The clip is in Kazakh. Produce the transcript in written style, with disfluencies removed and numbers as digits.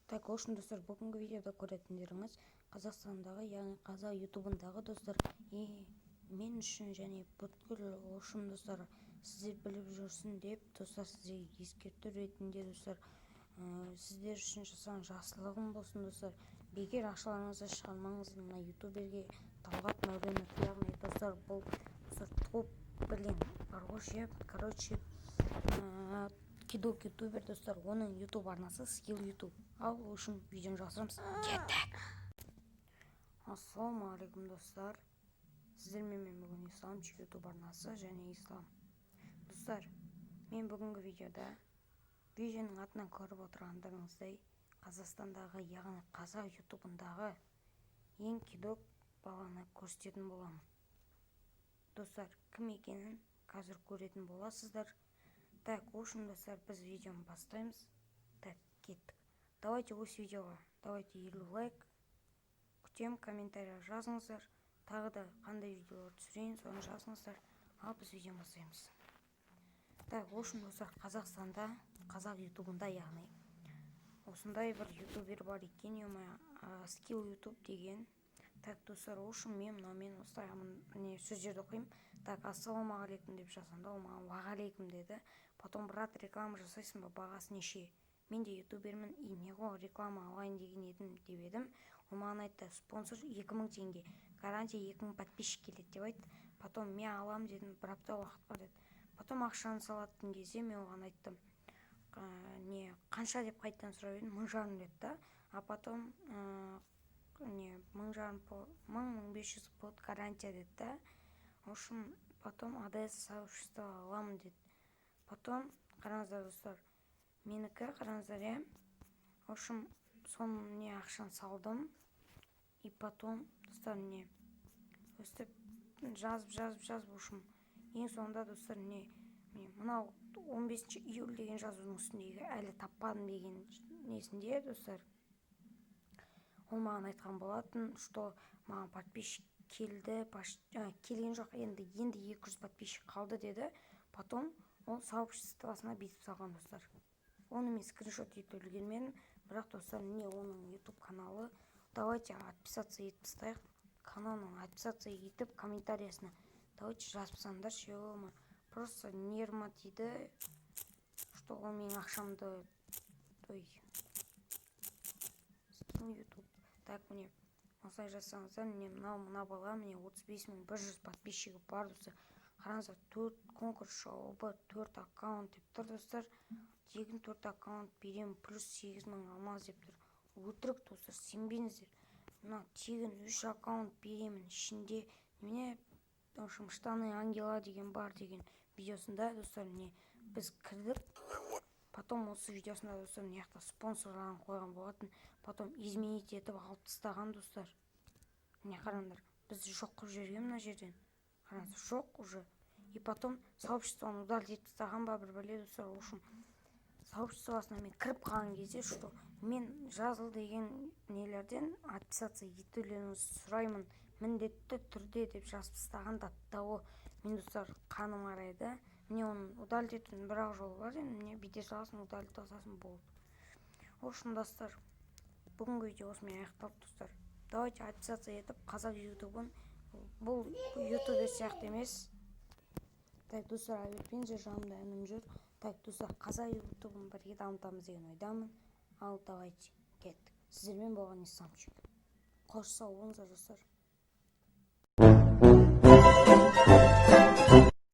Так, ошон достор, бүгүнкү видеодо көрөтүндөрүңүз Казакстандагы, яғни казак ютубундағы достор, мен үчүн және бүткүл ошон достор, сиздер билип жүрсүн деп достор, сиздерге эскертүү иретинде достор, сиздер үчүн жасаган жакшылыгым болсун достор. Бекер акчаларыңызды чыгармаңыз. Мына ютуберге Талгат Мөөлөнов, яғни достор, бул достор топ, бар короче, кидок ютубер достор, onun ютуб арнасы Skill YouTube. Ал ушун видеону жазамыз. Кеттик. Ассаламу алейкум достор. Сиздер менен бүгүн исламчы ютуб арнасы және ислам. Достор, мен бүгүнкү видеонун атынан көрүп отургандарыңыздай, Казакстандагы, яғни казак ютубундагы эң кидок баланы көрсөтөтүн болом. Достор, ким экенин азыр көрөтүн боласыздар. Так, ушун достор, биз видеону баштайбыз. Так, кеттик. Давайте осы видеоға, давайте 50 лайк күтем, комментария жазыңыздар. Тағы да кандай видеолор түсірейін, соны жазыңыздар. Ал біз видеоны баштайбыз. Так, ошон достор, Казакстанда, казак ютубунда, яғни осындай бір ютубер бар екен, Skill YouTube деген. Так, достор, ошон мен осылай сөз жерде окуйм. Так, ассаламу алейкум деп жазганда, ол маған уағалейкум деді. Потом, брат, реклама жасайсың ба, бағасы неше? Мен де ютубермін, и неғо реклама алайын деген едім деп едім. Ол маған айтты, спонсор 2000 теңге, гарантия 2000 подписчик келеді деп айтты. Потом мен алам дедім, бір апта уақыт бар деді. Потом ақшаны салатын кезде мен оған айттым, қанша деп қайттан сұрап едім, 1500 деді да. А потом 1500 под гарантия деді да. Ошон потом АДС сообщество аламын деді. Потом қараңыздар достар, менікі қараңыздар, ошон соны ақшаны салдым. И потом достар, өстіп жазып ошым. Ең соңында достар, мынау 15 июль деген жазудың үстіндегі әлі таппадым деген несінде достар, ол маған айтқан болатын, что маған подписчик келді, келген жоқ, енді 200 подписчик қалды деді. Потом ол сообществосына бүйтіп салған достар. Оны мен скриншот етіп үлгермедім, бірақ достар, оның YouTube каналы. Давайте отписаться етіп тастайық. Каналының отписаться етіп комментариясына давайте жазып тастаңдар, ше, просто нервыма тиді, что ол менің ақшамды Skill YouTube. Так, міне осылай жазсаңыздар, мына бала 35100 подписчигі бар достар. Қараңыздар, 4 конкурс жауабы, 4 аккаунт деп тұр достар. Тегін 4 аккаунт берем, плюс 8000 алмаз деп тұр. Өтірік достар, сенбеңіздер. Мына тегін 3 аккаунт беремін, ішінде немене, штаны ангела деген бар деген видеосында достар, біз кірдік. Потом осы видеосында достар, мына спонсорларын қойған болатын. Потом изменить етіп алып тастаған достар. Міне қараңдар, біз жоқ қылып жіберген мына жерден. Қараңыздар, жоқ уже. И потом сообществоны удалить етіп тастаған ба, бір бәле достар. Ошым сообществосына мен кіріп қалған кезде, что мен жазыл деген нелерден отписаться етулеріңізді сұраймын, міндетті түрде деп жазып тастаған да того. Мен достар, қаным арайды. Мне оны удалить етудің бір-ақ жолы бар, мне бүйте саласың, удалить тастасын, болды. Ошон достар, бүгінгі видео осымен аяқталды достар. Давайте отписаться етіп қазақ ютубын, бұл ютубер сияқты емес. Так, достар, әуетпеңіздер, жанымда інім жүр. Так, достар, қазақ ютубын бірге дамытамыз деген ойдамын. Ал давайте кеттік. Сіздермен болған исламчик. Қош сау болыңыздар достар.